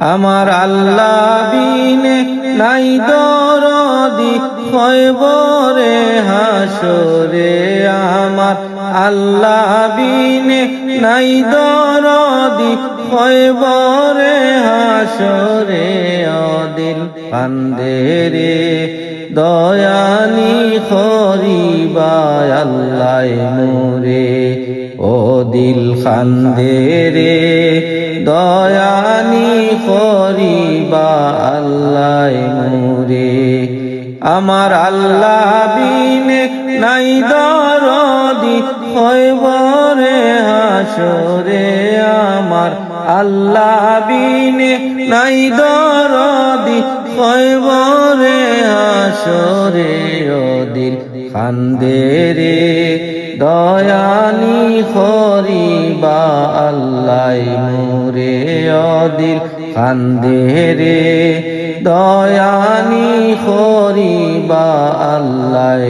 আমার আল্লাহ বিনে নাই দরদি খয়বরে হাসরে আমার আল্লাহ বিনে নাই দরদি খয়বরে হাসরে ও দিল কান্দে রে দয়ানি খরিবা আল্লাহ মোরে ও দিল কান্দে রে দয়ানি খরিবা আল্লাহ মোরে আমার আল্লাহ বিনে নাই দরদি খয়বরে হাসরে আমার আল্লাহ বিনে নাই দরদি খয়বরে হাসরে ও দিল কান্দে রে দয়ানি খরিবা আল্লাহ মোরে ও দিল কান্দে রে দয়ানি খরিবা আল্লাহ